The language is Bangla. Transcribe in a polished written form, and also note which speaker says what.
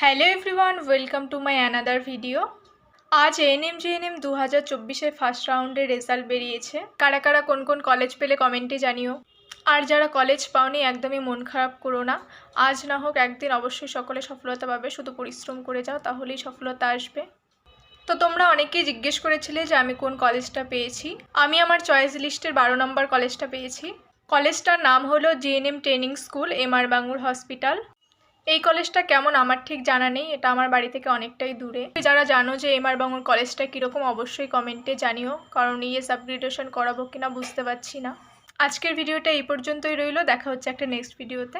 Speaker 1: Hello everyone, welcome to my another video. আজ এএনএম জিএনএম 2024-এর ফার্স্ট রাউন্ডের রেজাল্ট বেরিয়েছে। কারা কারা কোন কোন কলেজ পেলে কমেন্টে জানিও। আর যারা কলেজ পাওনি একদমই মন খারাপ করো না, আজ না হোক একদিন অবশ্যই সকলে সফলতা পাবে। শুধু পরিশ্রম করে যাও, তাহলেই সফলতা আসবে। তো তোমরা অনেকেই জিজ্ঞেস করেছিলে যে আমি কোন কলেজটা পেয়েছি। আমি আমার চয়েস লিস্টের 12 নম্বর কলেজটা পেয়েছি। কলেজটার নাম হলো GNM training school, MR Bangur hospital. এই কলেজটা কেমন আমার ঠিক জানা নেই, এটা আমার বাড়ি থেকে অনেকটাই দূরে। যারা জানো যে এমআর বাঙুর কলেজটা কীরকম অবশ্যই কমেন্টে জানিও, কারণ ইএস আপগ্রেডেশন করাবো কিনা বুঝতে পারছি না। আজকের ভিডিওটা এই পর্যন্তই রইলো, দেখা হচ্ছে একটা নেক্সট ভিডিওতে।